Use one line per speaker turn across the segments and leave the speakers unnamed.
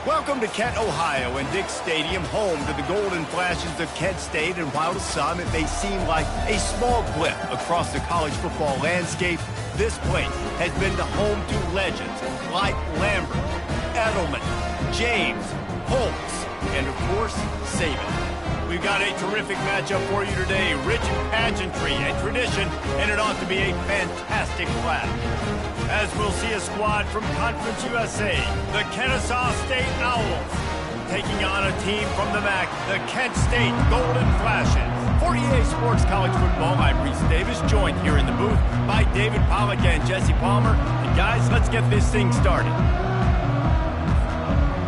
Welcome to Kent, Ohio, and Dick Stadium, home to the Golden Flashes of Kent State. And while to some it may seem like a small blip across the college football landscape, this place has been the home to legends like Lambert, Edelman, James, Holtz, and of course, Saban. We've got a terrific matchup for you today. Rich in pageantry and tradition, and it ought to be a fantastic clash. As we'll see a squad from Conference USA, the Kennesaw State Owls, taking on a team from the MAC, the Kent State Golden Flashes. For EA Sports College Football, I'm Reese Davis, joined here in the booth by David Pollack and Jesse Palmer. And guys, let's get this thing started.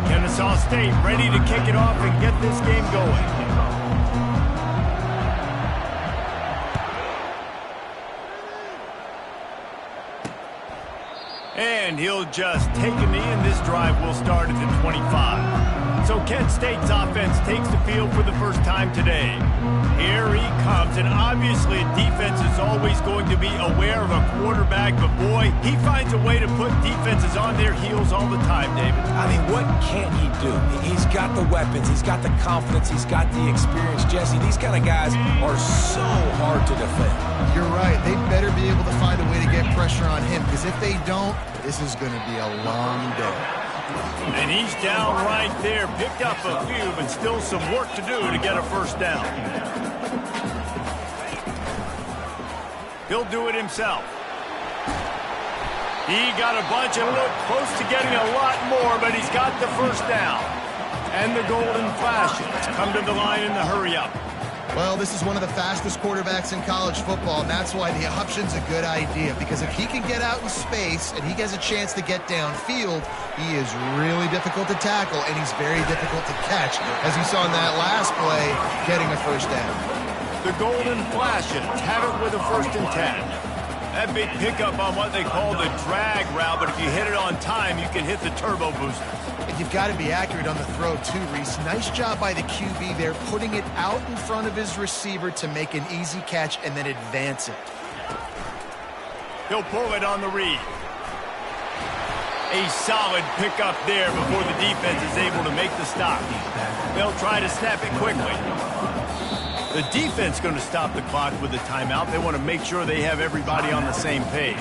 Kennesaw State ready to kick it off and get this game going. And he'll just take a knee, and this drive will start at the 25. So Kent State's offense takes the field for the first time today. Here he comes, and obviously defense is always going to be aware of a quarterback, but boy, he finds a way to put defenses on their heels all the time, David.
I mean, what can't he do? He's got the weapons, he's got the confidence, he's got the experience. Jesse, these kind of guys are so hard to defend.
You're right. They better be able to find a way to get pressure on him, because if they don't, this is going to be a long day.
And he's down right there. Picked up a few, but still some work to do to get a first down. He'll do it himself. He got a bunch and looked close to getting a lot more, but he's got the first down. And the Golden Flashes come to the line in the hurry-up.
Well, this is one of the fastest quarterbacks in college football, and that's why the option's a good idea, because if he can get out in space and he has a chance to get downfield, he is really difficult to tackle, and he's very difficult to catch, as you saw in that last play, getting a first down.
The Golden Flashes have it with a 1st and 10. That big pickup on what they call the drag route, but if you hit it on time, you can hit the turbo boosters.
And you've got to be accurate on the throw, too, Reese. Nice job by the QB there, putting it out in front of his receiver to make an easy catch and then advance it.
He'll pull it on the read. A solid pickup there before the defense is able to make the stop. They'll try to snap it quickly. The defense going to stop the clock with a timeout. They want to make sure they have everybody on the same page.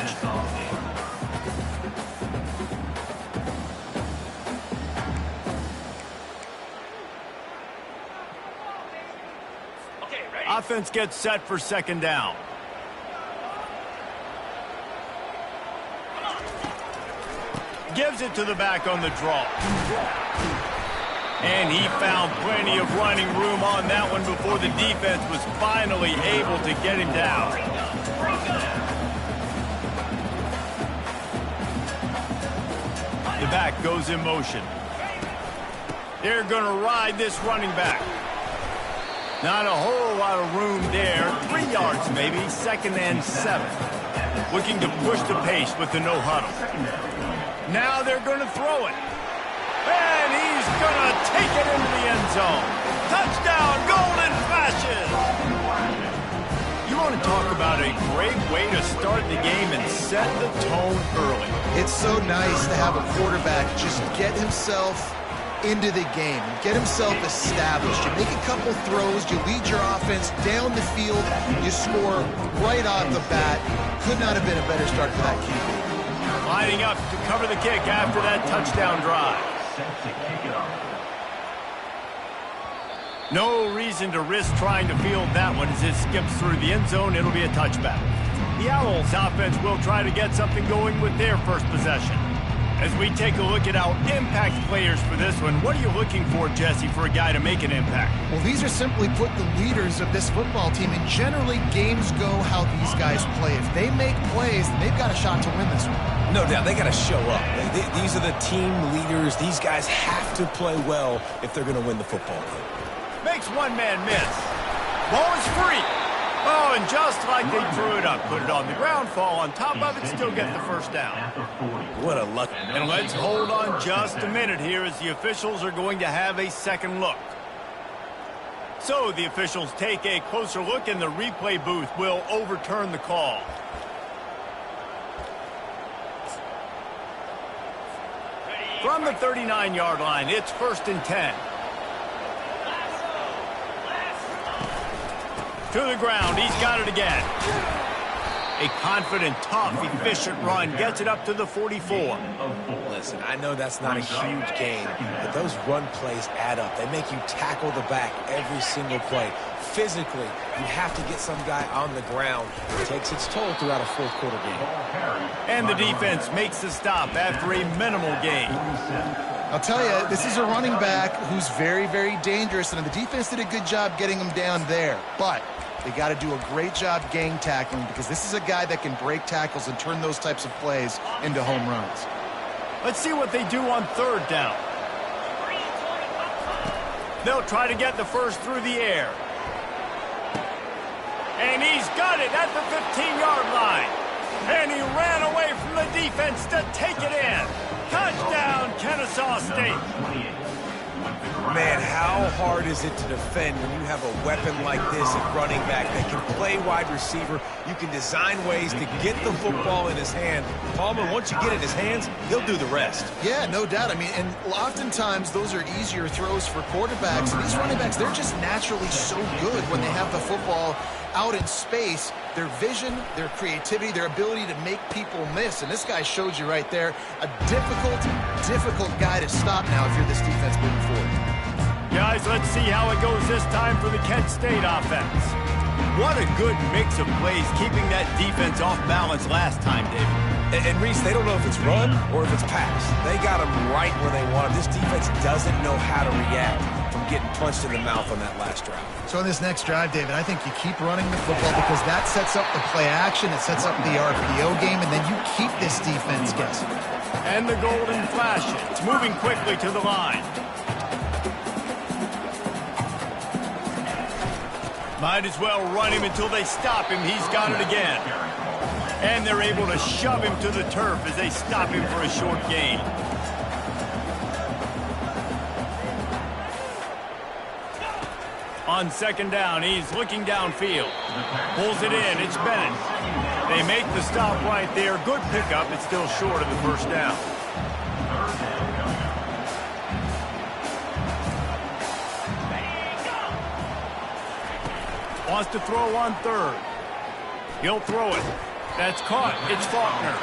Offense gets set for 2nd down. Gives it to the back on the draw. And he found plenty of running room on that one before the defense was finally able to get him down. The back goes in motion. They're going to ride this running back. Not a whole lot of room there. 3 yards maybe, 2nd and 7. Looking to push the pace with the no huddle. Now they're going to throw it. And he's going to take it into the end zone. Touchdown, Golden Flashes! You want to talk about a great way to start the game and set the tone early.
It's so nice to have a quarterback just get himself into the game, get himself established. You make a couple throws, you lead your offense down the field, you score right off the bat. Could not have been a better start for that QB.
Lining up to cover the kick after that touchdown drive. No reason to risk trying to field that one as it skips through the end zone. It'll be a touchback. The Owls offense will try to get something going with their first possession. As we take a look at our impact players for this one, what are you looking for, Jesse, for a guy to make an impact?
Well, these are simply put the leaders of this football team, and generally games go how these guys play. If they make plays, then they've got a shot to win this one.
No doubt, they got to show up. These are the team leaders. These guys have to play well if they're going to win the football game.
Makes one man miss. Ball is free. Oh, and just like they threw it up, put it on the ground, fall on top of it, still get the first down.
What a luck.
And let's hold on just a minute here as the officials are going to have a second look. So the officials take a closer look, and the replay booth will overturn the call. From the 39-yard line, it's 1st and 10. To the ground, he's got it again. A confident, tough, efficient run gets it up to the 44.
Listen, I know that's not a huge gain, but those run plays add up. They make you tackle the back every single play. Physically, you have to get some guy on the ground. It takes its toll throughout a fourth-quarter game.
And the defense makes the stop after a minimal gain.
I'll tell you, this is a running back who's very, very dangerous, and the defense did a good job getting him down there. But they got to do a great job gang tackling, because this is a guy that can break tackles and turn those types of plays into home runs.
Let's see what they do on 3rd down. They'll try to get the first through the air. And he's got it at the 15-yard line. And he ran away from the defense to take it in. Touchdown, Kennesaw State.
Man, how hard is it to defend when you have a weapon like this at running back that can play wide receiver? You can design ways to get the football in his hand. Palmer, once you get it in his hands, he'll do the rest.
Yeah, no doubt. I mean, and oftentimes those are easier throws for quarterbacks. And these running backs, they're just naturally so good when they have the football out in space. Their vision, their creativity, their ability to make people miss. And this guy showed you right there, a difficult guy to stop now if you're this defense moving forward.
Guys, let's see how it goes this time for the Kent State offense. What a good mix of plays, keeping that defense off balance last time, David.
And Reese, they don't know if it's run or if it's pass. They got them right where they want them. This defense doesn't know how to react from getting punched in the mouth on that last drive.
So in this next drive, David, I think you keep running the football, because that sets up the play action, it sets up the RPO game, and then you keep this defense guessing.
And the golden flashes, moving quickly to the line. Might as well run him until they stop him. He's got it again. And they're able to shove him to the turf as they stop him for a short gain. On 2nd down, he's looking downfield. Pulls it in, it's Bennett. They make the stop right there. Good pickup, it's still short of the 1st down. Wants to throw on 3rd. He'll throw it. That's caught. It's Faulkner.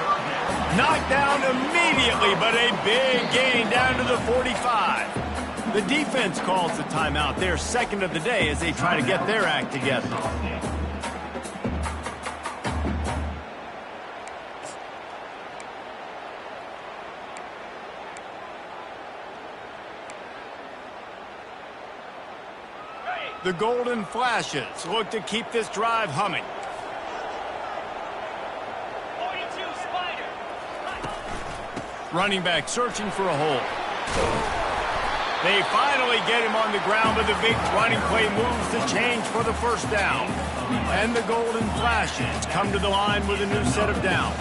Knocked down immediately, but a big gain down to the 45. The defense calls the timeout, their 2nd of the day, as they try to get their act together. The golden flashes look to keep this drive humming.
42 Spider.
Running back searching for a hole. They finally get him on the ground, but the big running play moves the change for the 1st down. And the golden flashes come to the line with a new set of downs.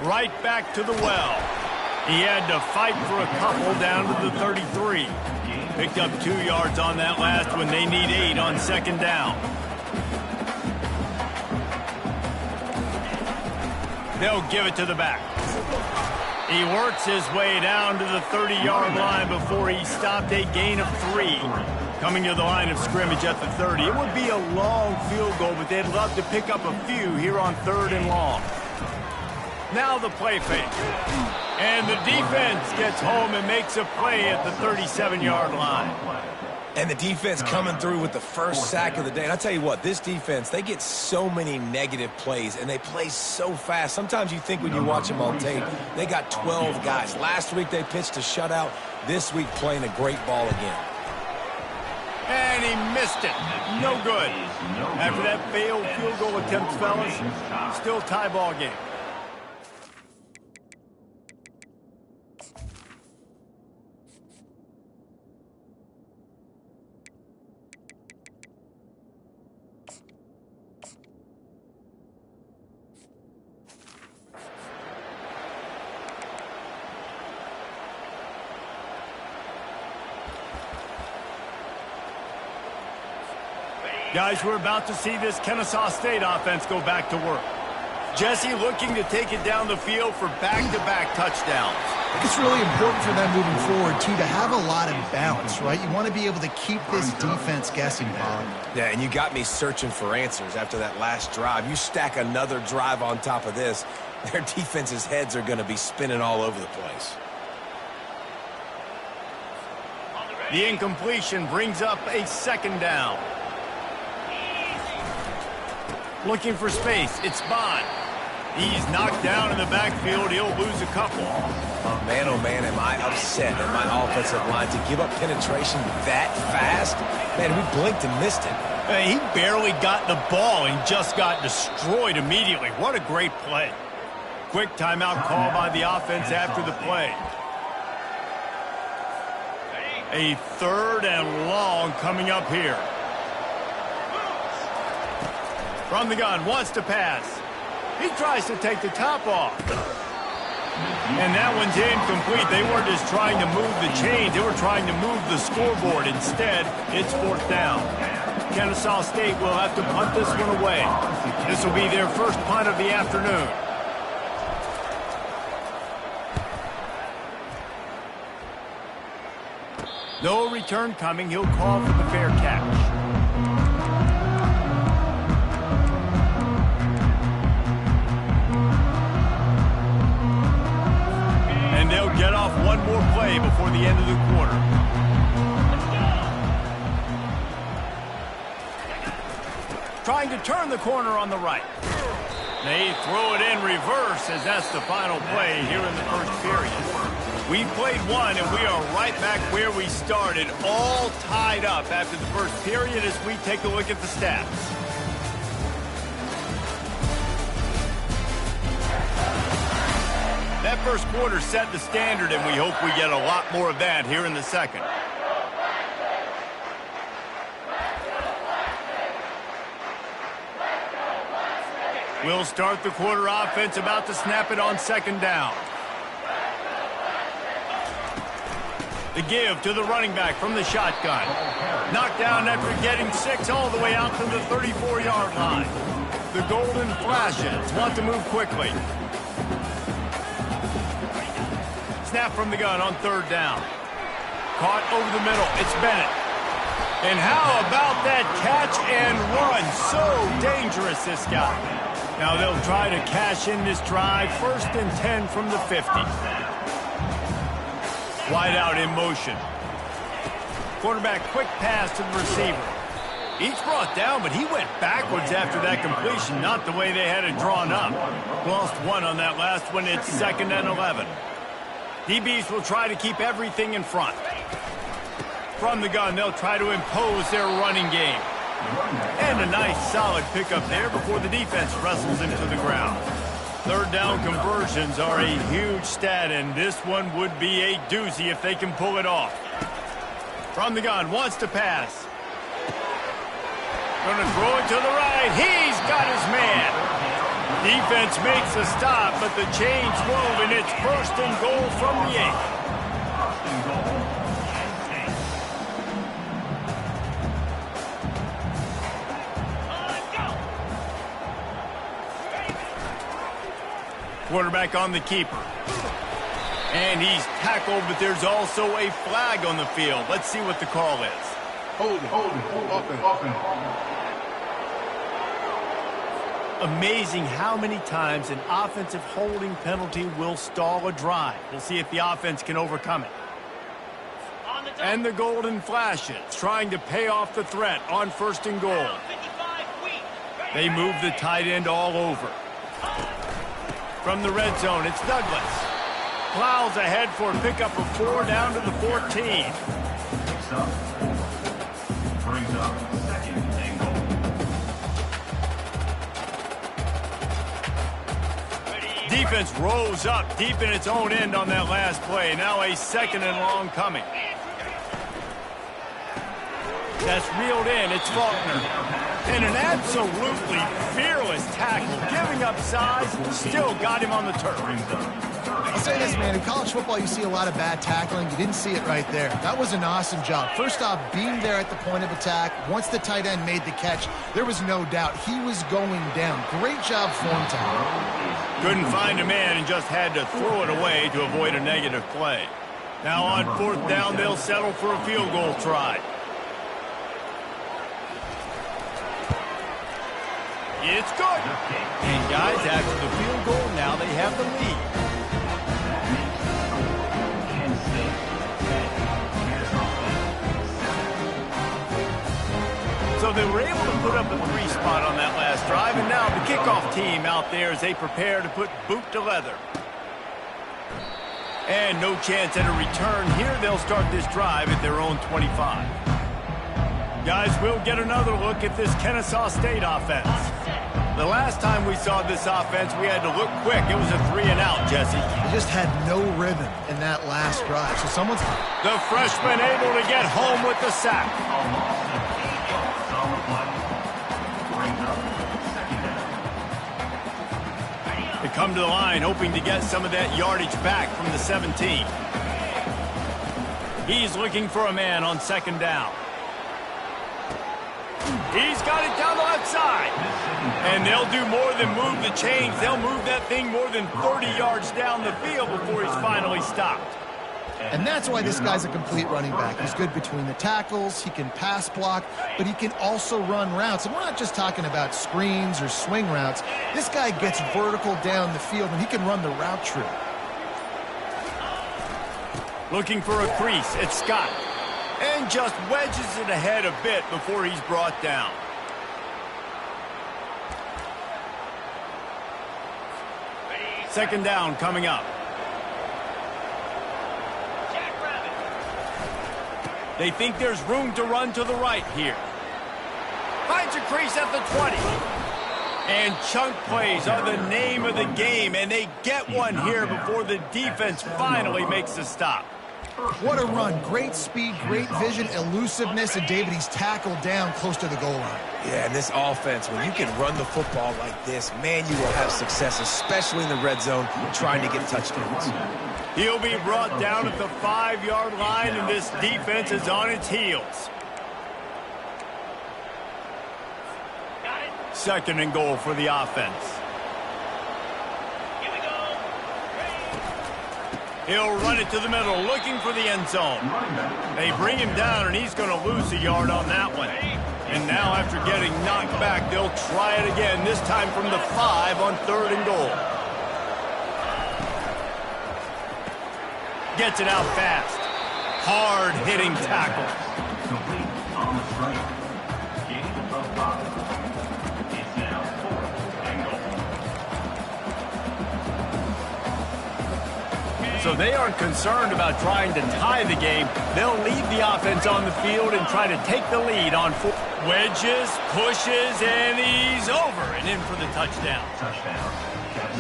Right back to the well. He had to fight for a couple down to the 33. Picked up 2 yards on that last one. They need 8 on 2nd down. They'll give it to the back. He works his way down to the 30-yard line before he stopped, a gain of 3. Coming to the line of scrimmage at the 30. It would be a long field goal, but they'd love to pick up a few here on 3rd and long. Now the play fake. And the defense gets home and makes a play at the 37-yard line.
And the defense coming through with the first sack of the day. And I'll tell you what, this defense, they get so many negative plays, and they play so fast. Sometimes you think when you watch them on tape, they got 12 guys. Last week they pitched a shutout. This week playing a great ball again.
And he missed it. No good. After that failed field goal attempt, fellas, still tie ball game. Guys, we're about to see this Kennesaw State offense go back to work. Jesse looking to take it down the field for back-to-back touchdowns.
I think it's really important for them moving forward, too, to have a lot of balance, right? You want to be able to keep this defense guessing, Pollard.
Yeah, and you got me searching for answers after that last drive. You stack another drive on top of this, their defense's heads are going to be spinning all over the place.
The incompletion brings up a second down. Looking for space, it's Bond. He's knocked down in the backfield. He'll lose a couple.
Man, oh man, am I upset at my offensive line to give up penetration that fast? Man, we blinked and missed it.
He barely got the ball and just got destroyed immediately. What a great play. Quick timeout call by the offense after the play. A 3rd and long coming up here. From the gun, wants to pass. He tries to take the top off. And that one's incomplete. They weren't just trying to move the chains. They were trying to move the scoreboard. Instead, it's 4th down. Kennesaw State will have to punt this one away. This will be their first punt of the afternoon. No return coming. He'll call for the fair catch. And they'll get off one more play before the end of the quarter. Trying to turn the corner on the right. They throw it in reverse as that's the final play here in the first period. We've played one, and we are right back where we started, all tied up after the first period as we take a look at the stats. That first quarter set the standard, and we hope we get a lot more of that here in the second. We'll start the quarter offense, about to snap it on 2nd down. The give to the running back from the shotgun. Knocked down after getting 6 all the way out to the 34-yard line. The Golden Flashes want to move quickly. Snap from the gun on 3rd down. Caught over the middle. It's Bennett. And how about that catch and run? So dangerous, this guy. Now they'll try to cash in this drive. 1st and 10 from the 50. Wide out in motion. Quarterback quick pass to the receiver. Each brought down, but he went backwards after that completion, not the way they had it drawn up. Lost one on that last one. It's 2nd and 11. DBs will try to keep everything in front. From the gun, they'll try to impose their running game. And a nice solid pickup there before the defense wrestles him to the ground. 3rd down conversions are a huge stat, and this one would be a doozy if they can pull it off. From the gun, wants to pass. Going to throw it to the right. He's got his man. Defense makes a stop, but the chains move, and it's 1st and goal from the 8. Quarterback on the keeper. And he's tackled, but there's also a flag on the field. Let's see what the call is.
Hold it.
Amazing how many times an offensive holding penalty will stall a drive. We'll see if the offense can overcome it. And the Golden Flashes trying to pay off the threat on 1st and goal. They move the tight end all over. From the red zone, it's Douglas. Plows ahead for a pickup of 4 down to the 14.
Brings up 2nd and goal.
Defense rose up deep in its own end on that last play. Now a 2nd and long coming. That's reeled in. It's Faulkner. And an absolutely fearless tackle. Giving up size, still got him on the turf.
I'll say this, man. Man, in college football, you see a lot of bad tackling. You didn't see it right there. That was an awesome job. First off, being there at the point of attack. Once the tight end made the catch, there was no doubt he was going down. Great job form time.
Couldn't find a man and just had to throw it away to avoid a negative play. Now on 4th down, they'll settle for a field goal try. It's good. And guys, after the field goal, now they have the lead. So they were able to put up a 3 spot on that last drive, and now the kickoff team out there as they prepare to put boot to leather. And no chance at a return here. They'll start this drive at their own 25. Guys, we'll get another look at this Kennesaw State offense. The last time we saw this offense, we had to look quick. It was a 3-and-out, Jesse.
They just had no rhythm in that last drive. So someone's...
The freshman able to get home with the sack. They come to the line, hoping to get some of that yardage back from the 17. He's looking for a man on 2nd down. He's got it down the left side. And they'll do more than move the chains. They'll move that thing more than 30 yards down the field before he's finally stopped.
And that's why this guy's a complete running back. He's good between the tackles, he can pass block, but he can also run routes. And we're not just talking about screens or swing routes. This guy gets vertical down the field, and he can run the route tree.
Looking for a crease, it's Scott. And just wedges it ahead a bit before he's brought down. Second down coming up. They think there's room to run to the right here. Finds a crease at the 20. And chunk plays are the name of the game, and they get one here before the defense finally makes a stop.
What a run. Great speed, great vision, elusiveness, and David, he's tackled down close to the goal line.
Yeah, and this offense, when you can run the football like this, man, you will have success, especially in the red zone, trying to get touchdowns.
He'll be brought down at the 5-yard line, and this defense is on its heels. 2nd and goal for the offense.
Here we go.
He'll run it to the middle, looking for the end zone. They bring him down, and he's going to lose a yard on that one. And now, after getting knocked back, they'll try it again, this time from the 5 on 3rd and goal. Gets it out fast. Hard-hitting tackle. So they aren't concerned about trying to tie the game. They'll leave the offense on the field and try to take the lead on 4. Wedges, pushes, and he's over and in for the touchdown.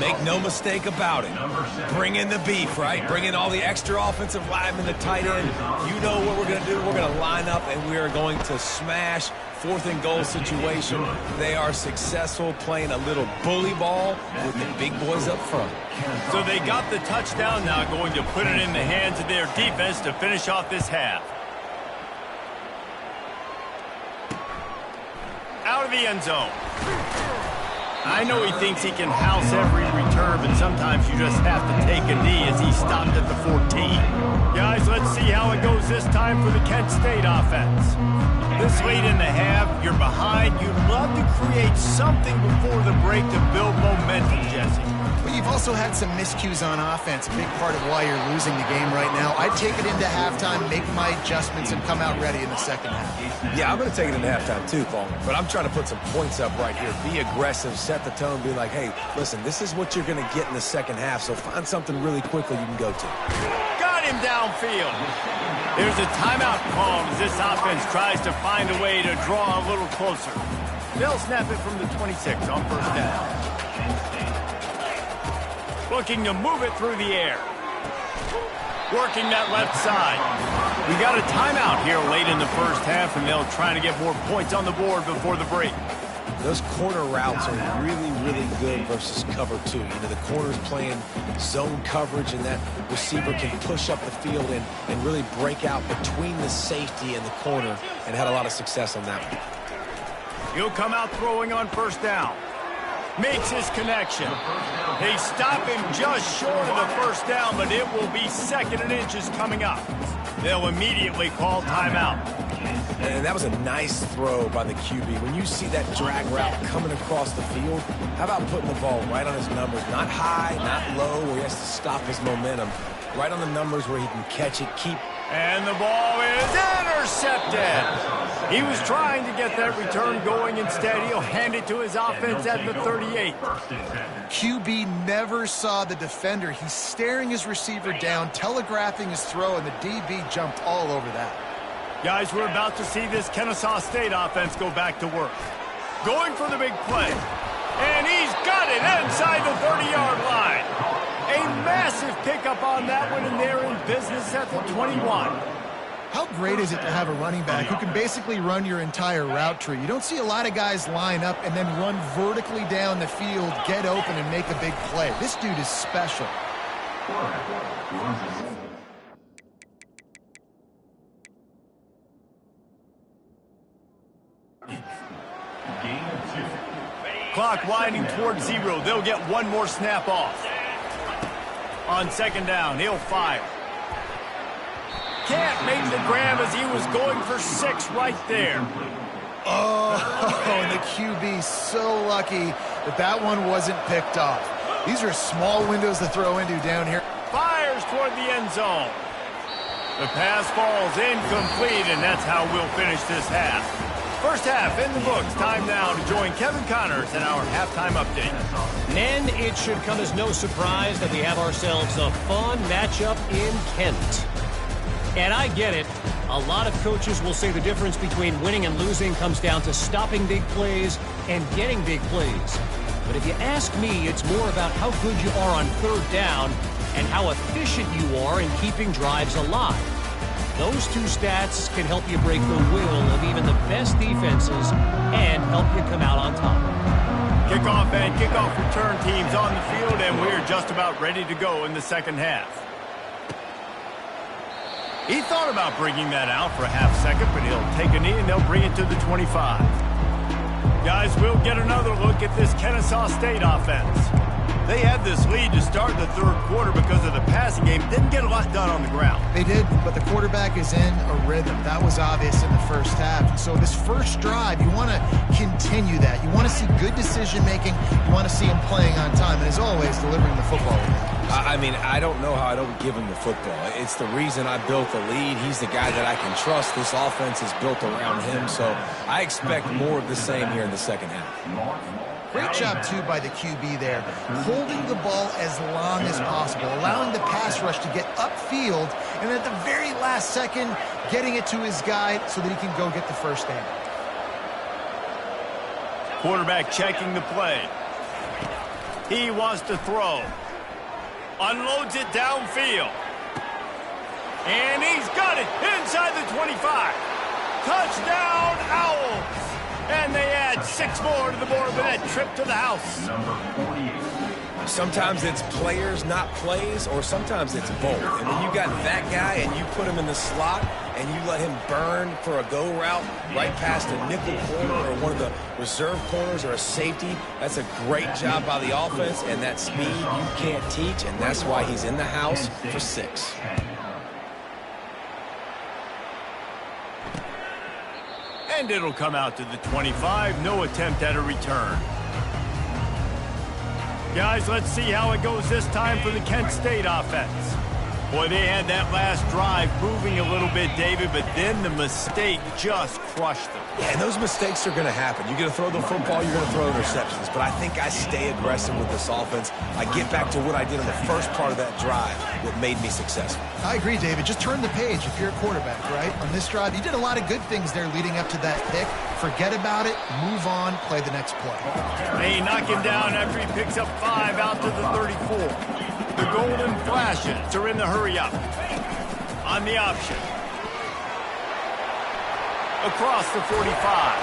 Make no mistake about it. Bring in the beef, right? Bring in all the extra offensive linemen, the tight end. You know what we're going to do. We're going to line up, and we are going to smash 4th and goal situation. They are successful playing a little bully ball with the big boys up front.
So they got the touchdown, now going to put it in the hands of their defense to finish off this half. Out of the end zone. I know he thinks he can house every return, but sometimes you just have to take a knee as he stopped at the 14. Guys, let's see how it goes this time for the Kent State offense. This late in the half, you're behind. You'd love to create something before the break to build momentum, Jesse.
But you've also had some miscues on offense, a big part of why you're losing the game right now. I'd take it into halftime, make my adjustments, and come out ready in the second half.
Yeah, I'm going to take it into halftime too, Paul. But I'm trying to put some points up right here. Be aggressive, set the tone, be like, hey, listen, this is what you're going to get in the second half, so find something really quickly you can go to.
Got him downfield. There's a timeout called as this offense tries to find a way to draw a little closer. They'll snap it from the 26 on 1st down. Looking to move it through the air. Working that left side. We got a timeout here late in the first half, and they'll try to get more points on the board before the break.
those corner routes are really, really good versus cover 2. You know, the corner's playing zone coverage, and that receiver can push up the field and really break out between the safety and the corner, and had a lot of success on that one.
He'll come out throwing on first down. Makes his connection. They stop him just short of the first down, but it will be 2nd and inches coming up. They'll immediately call timeout.
And that was a nice throw by the QB. When you see that drag route coming across the field, how about putting the ball right on his numbers? Not high, not low, where he has to stop his momentum. Right on the numbers where he can catch it, keep.
And the ball is intercepted. He was trying to get that return going. Instead, he'll hand it to his offense at the 38.
QB never saw the defender. He's staring his receiver down, telegraphing his throw, and the DB jumped all over that.
Guys, we're about to see this Kennesaw State offense go back to work. Going for the big play. And he's got it inside the 30-yard line. A massive pickup on that one, and they're in business at the 21.
How great is it to have a running back who can basically run your entire route tree? You don't see a lot of guys line up and then run vertically down the field, get open, and make a big play. This dude is special.
Clock winding towards 0. They'll get one more snap off. On 2nd down, he'll fire. Can't make the grab as he was going for 6 right there.
Oh, and the QB so lucky that one wasn't picked off. These are small windows to throw into down here.
Fires toward the end zone. The pass falls incomplete, and that's how we'll finish this half. First half in the books. Time now to join Kevin Connors in our halftime update.
Nen, it should come as no surprise that we have ourselves a fun matchup in Kent. And I get it. A lot of coaches will say the difference between winning and losing comes down to stopping big plays and getting big plays. But if you ask me, it's more about how good you are on 3rd down and how efficient you are in keeping drives alive. Those 2 stats can help you break the will of even the best defenses and help you come out on top.
Kickoff and kickoff return teams on the field, and we're just about ready to go in the 2nd half. He thought about bringing that out for a half second, but he'll take a knee and they'll bring it to the 25. Guys, we'll get another look at this Kennesaw State offense. They had this lead to start the 3rd quarter because of the passing game. Didn't get a lot done on the ground.
They did, but the quarterback is in a rhythm. That was obvious in the first half. So this first drive, you want to continue that. You want to see good decision-making. You want to see him playing on time. And as always, delivering the football.
I mean, I don't know how I don't give him the football. It's the reason I built the lead. He's the guy that I can trust. This offense is built around him. So I expect more of the same here in the 2nd half.
Great job, too, by the QB there, holding the ball as long as possible, allowing the pass rush to get upfield, and at the very last second, getting it to his guy so that he can go get the first down.
Quarterback checking the play. He wants to throw. Unloads it downfield. And he's got it inside the 25. Touchdown, Owls! And they add 6 more to the board with that trip to the house.
Sometimes it's players, not plays, or sometimes it's both. And when you got that guy and you put him in the slot and you let him burn for a go route right past a nickel corner or one of the reserve corners or a safety, that's a great job by the offense, and that speed you can't teach, and that's why he's in the house for 6.
And it'll come out to the 25. No attempt at a return. Guys, let's see how it goes this time for the Kent State offense. Boy, they had that last drive moving a little bit, David, but then the mistake just crushed them.
Yeah, and those mistakes are going to happen. You're going to throw the football, you're going to throw interceptions. But I think I stay aggressive with this offense. I get back to what I did on the first part of that drive that made me successful.
I agree, David. Just turn the page if you're a quarterback, right? On this drive, you did a lot of good things there leading up to that pick. Forget about it, move on, play the next play.
They knock him down after he picks up 5 out to the 34. The Golden Flashes are in the hurry-up. On the option. Across the 45.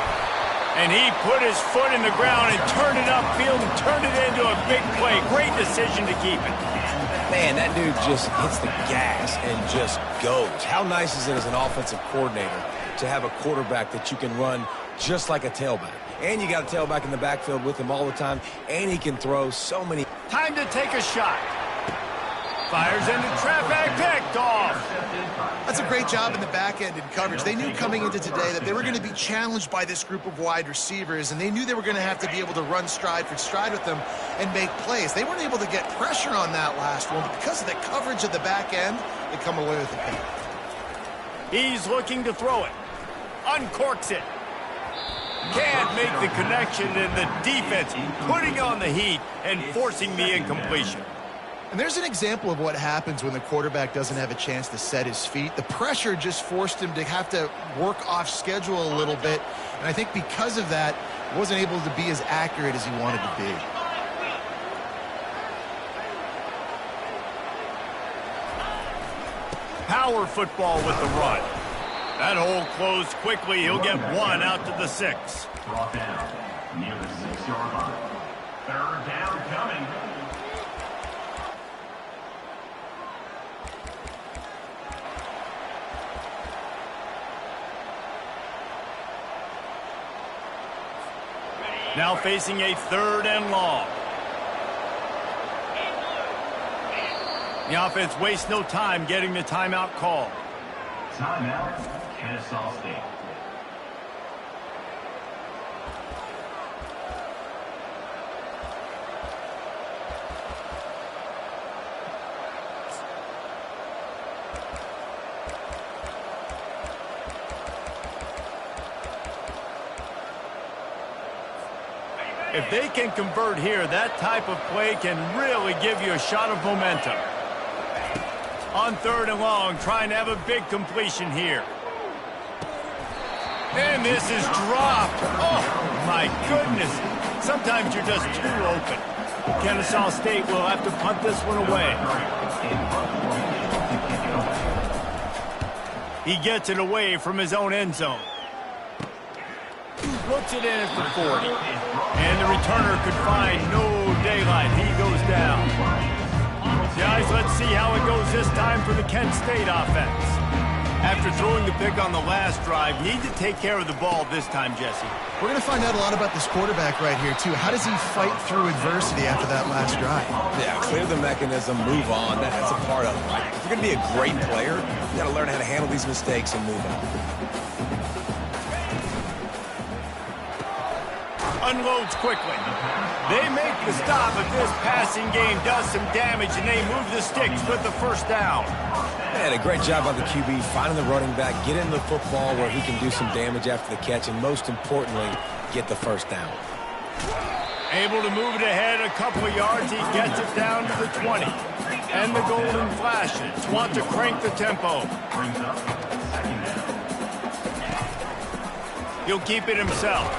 And he put his foot in the ground and turned it upfield and turned it into a big play. Great decision to keep it.
Man, that dude just hits the gas and just goes. How nice is it as an offensive coordinator to have a quarterback that you can run just like a tailback? And you got a tailback in the backfield with him all the time, and he can throw so many.
Time to take a shot. Fires into traffic, picked off.
That's a great job in the back end in coverage. They knew coming into today that they were going to be challenged by this group of wide receivers, and they knew they were going to have to be able to run stride for stride with them and make plays. They weren't able to get pressure on that last one, but because of the coverage at the back end, they come away with the pick.
He's looking to throw it. Uncorks it. Can't make the connection, and the defense putting on the heat and forcing the incompletion.
And there's an example of what happens when the quarterback doesn't have a chance to set his feet. The pressure just forced him to have to work off schedule a little bit. And I think because of that, he wasn't able to be as accurate as he wanted to be.
Power football with the run. That hole closed quickly. He'll get one out to the 6.
Brought down near the 6-yard line. Third down coming.
Now facing a 3rd and long. The offense wastes no time getting the timeout call.
Timeout, Kennesaw State.
If they can convert here, that type of play can really give you a shot of momentum. On 3rd and long, trying to have a big completion here. And this is dropped. Oh, my goodness. Sometimes you're just too open. Kennesaw State will have to punt this one away. He gets it away from his own end zone. Puts it in at the 40. And the returner could find no daylight. He goes down. Guys, let's see how it goes this time for the Kent State offense. After throwing the pick on the last drive, need to take care of the ball this time, Jesse.
We're going to find out a lot about this quarterback right here, too. How does he fight through adversity after that last drive?
Yeah, clear the mechanism, move on. That's a part of it, right? If you're going to be a great player, you got to learn how to handle these mistakes and move on.
Unloads quickly. They make the stop, but this passing game does some damage, and they move the sticks with the 1st down.
Man, a great job by the QB, finding the running back, get in the football where he can do some damage after the catch, and most importantly, get the 1st down.
Able to move it ahead a couple of yards. He gets it down to the 20. And the golden flashes want to crank the tempo.
Brings up 2nd down.
He'll keep it himself.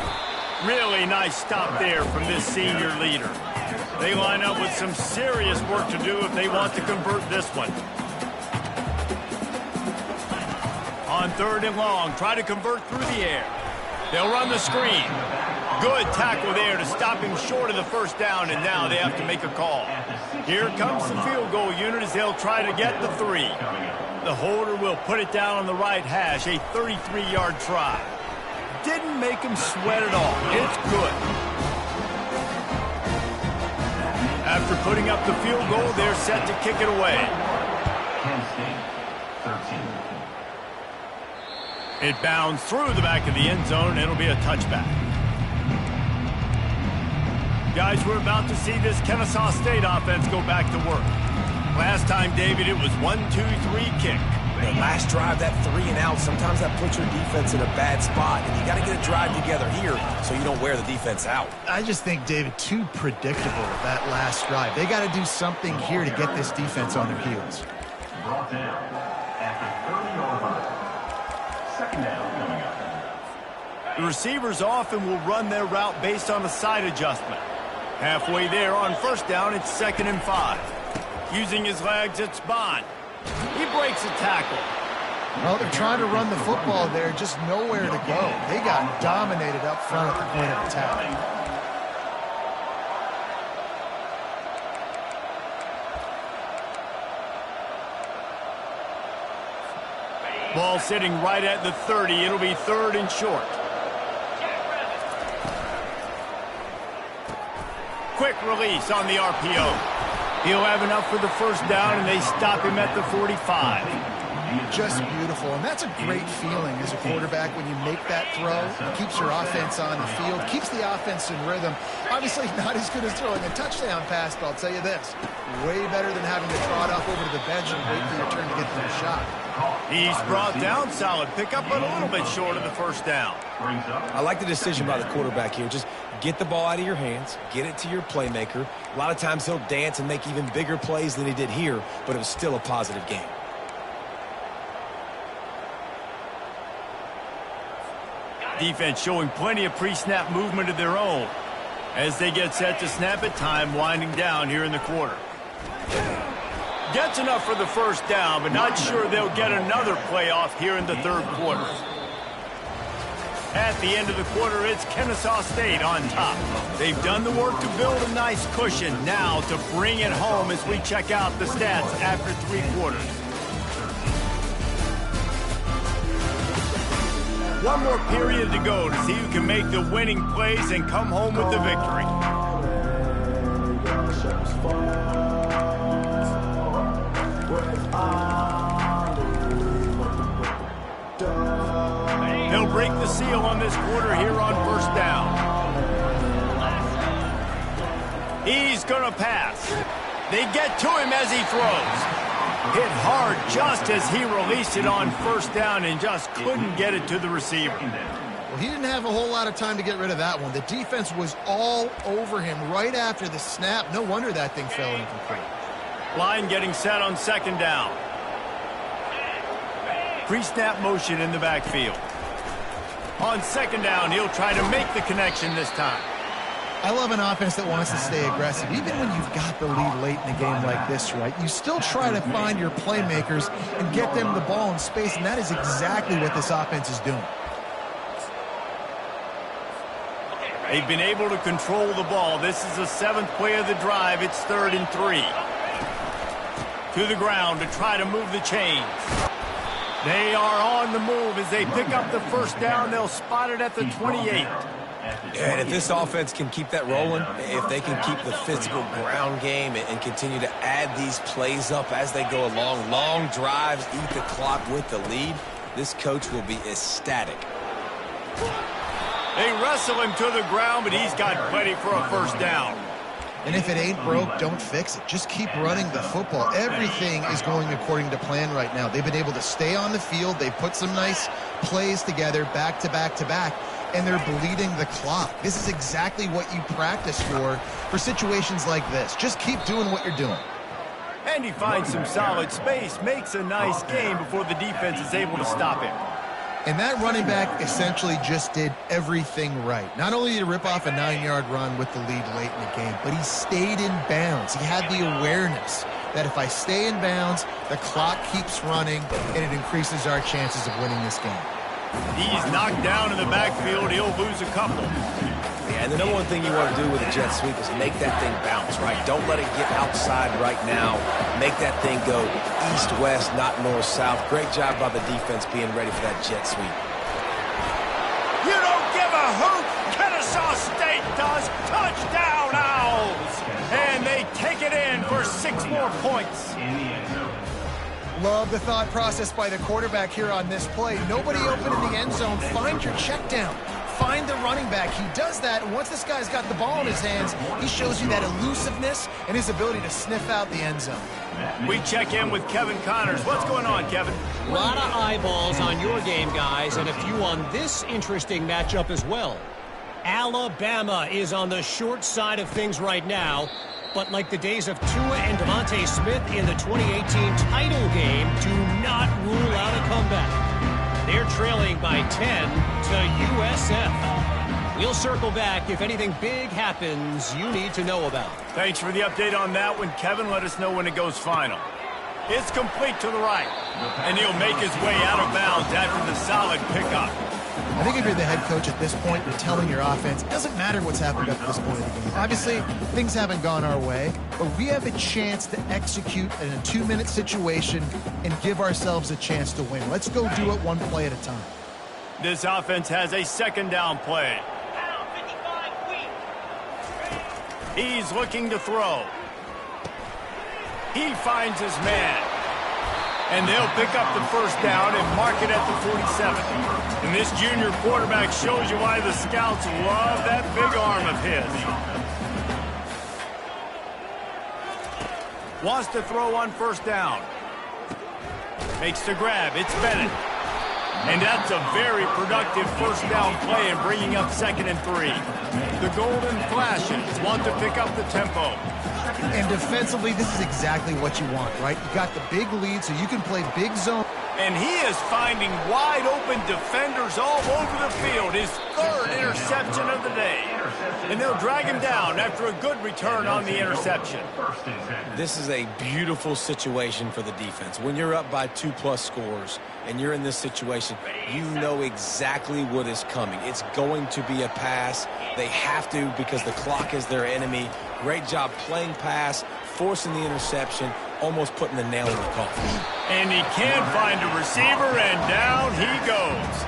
Really nice stop there from this senior leader. They line up with some serious work to do if they want to convert this one. On 3rd and long, try to convert through the air. They'll run the screen. Good tackle there to stop him short of the 1st down, and now they have to make a call. Here comes the field goal unit as they'll try to get the 3. The holder will put it down on the right hash, a 33-yard try. Didn't make him sweat at all. It's good. After putting up the field goal, they're set to kick it away.
Kent State, 13.
It bounds through the back of the end zone. It'll be a touchback. Guys, we're about to see this Kennesaw State offense go back to work. Last time, David, it was 1-2-3 kick.
The last drive, that 3 and out, sometimes that puts your defense in a bad spot. And you got to get a drive together here so you don't wear the defense out.
I just think, David, too predictable with that last drive. They got to do something here to get this defense on their heels.
Brought down at the 30-yard line. 2nd down coming up.
The receivers often will run their route based on a side adjustment. Halfway there on 1st down, it's 2nd and 5. Using his legs, it's Bond. He breaks a tackle.
Well, they're trying to run the football there, just nowhere to go. They got dominated up front at the point of attack.
Ball sitting right at the 30. It'll be 3rd and short. Quick release on the RPO. He'll have enough for the first down, and they stop him at the 45.
Just beautiful, and that's a great feeling as a quarterback when you make that throw. It keeps your offense on the field, keeps the offense in rhythm. Obviously not as good as throwing a touchdown pass, but I'll tell you this, way better than having to trot off over to the bench and wait for your turn to get to the shot.
He's brought down, solid pickup, but a little bit short of the first down.
I like the decision by the quarterback here. Just get the ball out of your hands, get it to your playmaker. A lot of times he'll dance and make even bigger plays than he did here, but it was still a positive game.
Defense showing plenty of pre-snap movement of their own as they get set to snap it. Time winding down here in the quarter. Gets enough for the first down, but not sure they'll get another play off here in the 3rd quarter. At the end of the quarter, it's Kennesaw State on top. They've done the work to build a nice cushion. Now to bring it home as we check out the stats after 3 quarters. One more period to go to see who can make the winning plays and come home with the victory. He'll break the seal on this quarter here on first down. He's going to pass. They get to him as he throws. Hit hard just as he released it on first down and just couldn't get it to the receiver.
Well, he didn't have a whole lot of time to get rid of that one. The defense was all over him right after the snap. No wonder that thing fell incomplete.
Line getting set on 2nd down. Pre-snap motion in the backfield. On 2nd down, he'll try to make the connection this time.
I love an offense that wants to stay aggressive. Even when you've got the lead late in a game like this, right, you still try to find your playmakers and get them the ball in space, and that is exactly what this offense is doing.
They've been able to control the ball. This is the 7th play of the drive. It's 3rd and 3. To the ground to try to move the chains. They are on the move as they pick up the first down. They'll spot it at the 28.
And if this offense can keep that rolling, if they can keep the physical ground game and continue to add these plays up as they go along, long drives, eat the clock with the lead, this coach will be ecstatic.
They wrestle him to the ground, but he's got plenty for a first down.
And if it ain't broke, don't fix it. Just keep running the football. Everything is going according to plan right now. They've been able to stay on the field. They've put some nice plays together back to back to back, and they're bleeding the clock. This is exactly what you practice for situations like this. Just keep doing what you're doing.
And he finds some solid space, makes a nice game before the defense is able to stop him.
And that running back essentially just did everything right. Not only did he rip off a 9-yard run with the lead late in the game, but he stayed in bounds. He had the awareness that if I stay in bounds, the clock keeps running, and it increases our chances of winning this game.
He's knocked down in the backfield. He'll lose a couple.
Yeah, and the number one thing you want to do with a jet sweep is make that thing bounce, right? Don't let it get outside right now. Make that thing go east-west, not north-south. Great job by the defense being ready for that jet sweep.
You don't give a hoot. Kennesaw State does. Touchdown, Owls. And they take it in for 6 more points.
Love the thought process by the quarterback here on this play. Nobody open in the end zone. Find your check down. Find the running back. He does that, and once this guy's got the ball in his hands, he shows you that elusiveness and his ability to sniff out the end zone.
We check in with Kevin Connors. What's going on, Kevin?
A lot of eyeballs on your game, guys, and a few on this interesting matchup as well. Alabama is on the short side of things right now, but like the days of Tua and Devontae Smith in the 2018 title game, do not rule out a comeback. They're trailing by 10 to USF. We'll circle back if anything big happens you need to know about.
Thanks for the update on that one, Kevin. Let us know when it goes final. It's complete to the right. And he'll make his way out of bounds after the solid pickup.
I think if you're the head coach at this point, you're telling your offense, it doesn't matter what's happened up to this point in the game. Obviously, things haven't gone our way, but we have a chance to execute in a 2-minute situation and give ourselves a chance to win. Let's go do it one play at a time.
This offense has a second down play.
Down 55 weak.
He's looking to throw. He finds his man. And they'll pick up the first down and mark it at the 47. And this junior quarterback shows you why the scouts love that big arm of his. Wants to throw on first down. Makes the grab. It's Bennett. And that's a very productive first down play in bringing up 2nd and 3. The Golden Flashes want to pick up the tempo.
And defensively, this is exactly what you want, right? You got the big lead, so you can play big zone.
And he is finding wide-open defenders all over the field. His 3rd interception of the day. And they'll drag him down after a good return on the interception.
This is a beautiful situation for the defense. When you're up by 2+ scores and you're in this situation, you know exactly what is coming. It's going to be a pass. They have to because the clock is their enemy. Great job playing pass, forcing the interception, almost putting the nail in the coffin.
And he can't find a receiver, and down he goes.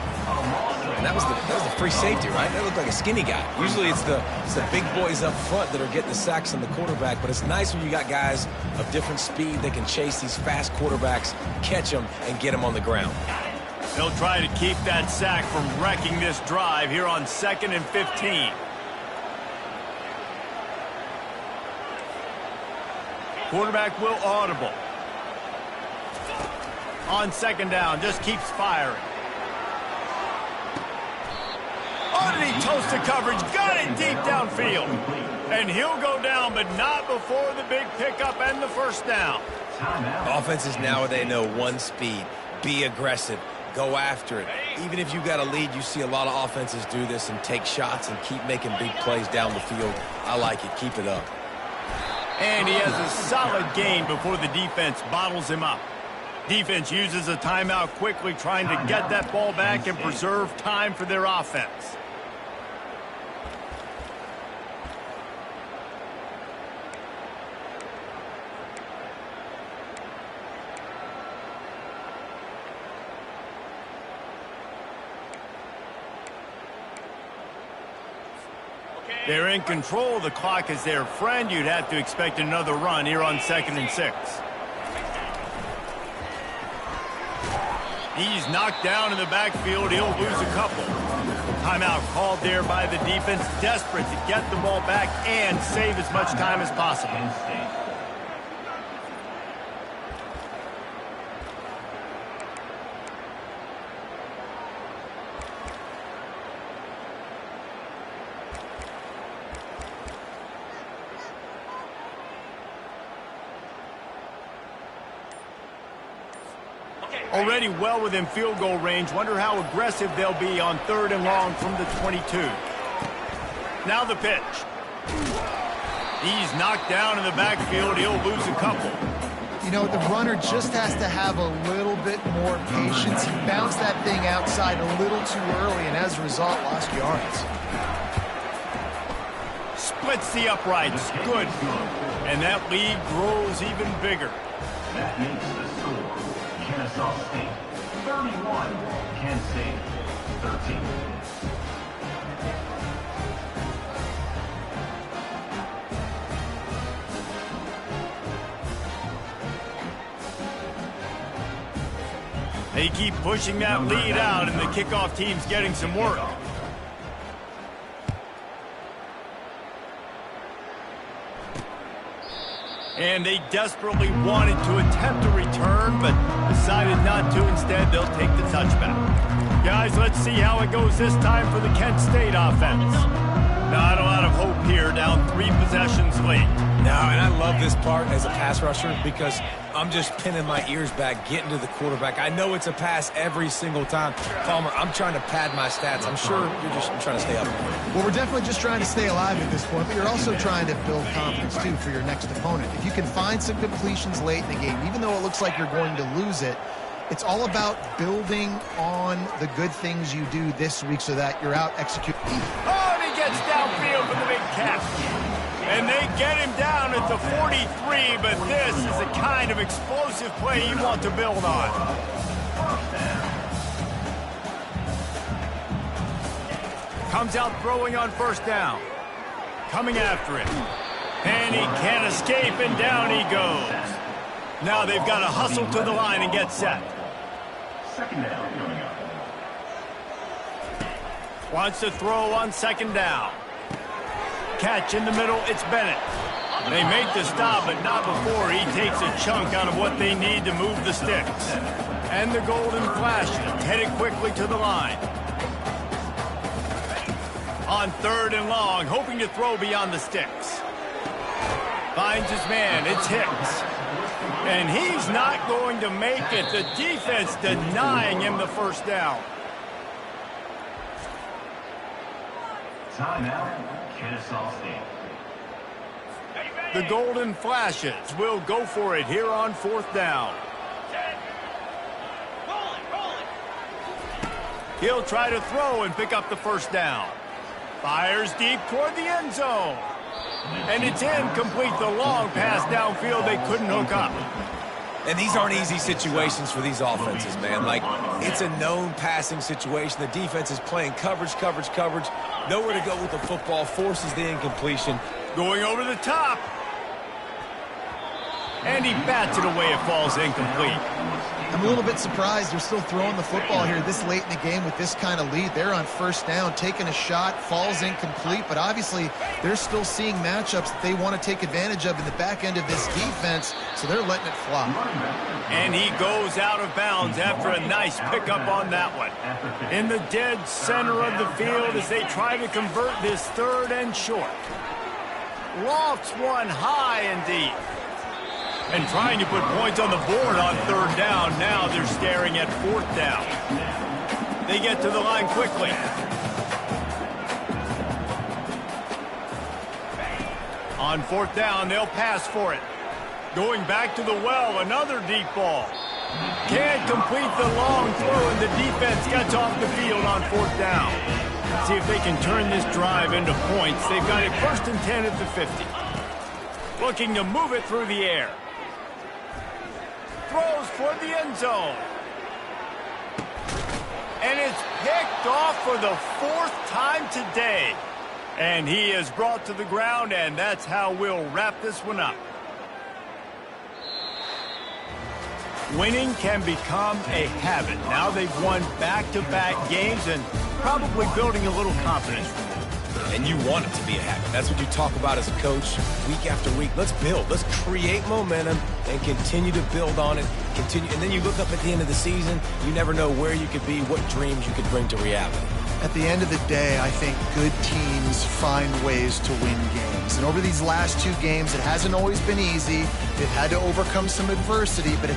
And that was the free safety, right? That looked like a skinny guy. Usually it's the big boys up front that are getting the sacks on the quarterback, but it's nice when you got guys of different speed that can chase these fast quarterbacks, catch them, and get them on the ground.
They'll try to keep that sack from wrecking this drive here on 2nd and 15. Quarterback will audible. On 2nd down, just keeps firing. Underneath toasted coverage, got it deep downfield. And he'll go down, but not before the big pickup and the first down.
Offenses now, they know one speed. Be aggressive. Go after it. Even if you got a lead, you see a lot of offenses do this and take shots and keep making big plays down the field. I like it. Keep it up.
And he has a solid gain before the defense bottles him up. Defense uses a timeout quickly, trying to get that ball back and preserve time for their offense. They're in control. The clock is their friend. You'd have to expect another run here on 2nd and 6. He's knocked down in the backfield. He'll lose a couple. Timeout called there by the defense, desperate to get the ball back and save as much time as possible. Already well within field goal range. Wonder how aggressive they'll be on 3rd and long from the 22. Now the pitch. He's knocked down in the backfield. He'll lose a couple.
You know, the runner just has to have a little bit more patience. He bounced that thing outside a little too early, and as a result, lost yards.
Splits the uprights. Good. And that lead grows even bigger.
That makes the score. Kennesaw State 31, Kent State 13.
They keep pushing that lead out, and the kickoff team's getting some work. And they desperately wanted to attempt a return, but decided not to. Instead, they'll take the touchback. Guys, let's see how it goes this time for the Kent State offense. Not a lot of hope here, down 3 possessions late.
No, and I love this part as a pass rusher because I'm just pinning my ears back, getting to the quarterback. I know it's a pass every single time. Palmer, I'm trying to pad my stats. I'm sure you're just trying to stay up.
Well, we're definitely just trying to stay alive at this point, but you're also trying to build confidence, too, for your next opponent. If you can find some completions late in the game, even though it looks like you're going to lose it, it's all about building on the good things you do this week so that you're out executing.
Oh, and he gets downfield for the big catch. And they get him down at the 43, but this is the kind of explosive play you want to build on. Comes out throwing on first down. Coming after it. And he can't escape, and down he goes. Now they've got to hustle to the line and get set.
Second down coming up.
Wants to throw on second down. Catch in the middle, it's Bennett. They make the stop, but not before he takes a chunk out of what they need to move the sticks. And the Golden Flash headed quickly to the line. On third and long, hoping to throw beyond the sticks. Finds his man, it's Hicks. And he's not going to make it. The defense denying him the first down.
Timeout, Kennesaw State.
The Golden Flashes will go for it here on fourth down. He'll try to throw and pick up the first down. Fires deep toward the end zone. And it's incomplete. The long pass downfield they couldn't hook up.
And these aren't easy situations for these offenses, man. Like, it's a known passing situation. The defense is playing coverage. Nowhere to go with the football. Forces the incompletion.
Going over the top. And he bats it away. It falls incomplete.
I'm a little bit surprised they're still throwing the football here this late in the game with this kind of lead. They're on first down, taking a shot, falls incomplete, but obviously they're still seeing matchups that they want to take advantage of in the back end of this defense, so they're letting it fly.
And he goes out of bounds after a nice pickup on that one. In the dead center of the field as they try to convert this third and short. Lofts one high and deep. And trying to put points on the board on third down. Now they're staring at fourth down. They get to the line quickly. On fourth down, they'll pass for it. Going back to the well, another deep ball. Can't complete the long throw, and the defense gets off the field on fourth down. See if they can turn this drive into points. They've got it first and 10 at the 50. Looking to move it through the air. Throws for the end zone. And it's picked off for the fourth time today. And he is brought to the ground, and that's how we'll wrap this one up. Winning can become a habit. Now they've won back-to-back games and probably building a little confidence.
And you want it to be a habit. That's what you talk about as a coach week after week. Let's build. Let's create momentum and continue to build on it. Continue, and then you look up at the end of the season, you never know where you could be, what dreams you could bring to reality.
At the end of the day, I think good teams find ways to win games. And over these last two games, it hasn't always been easy. They've had to overcome some adversity, but at the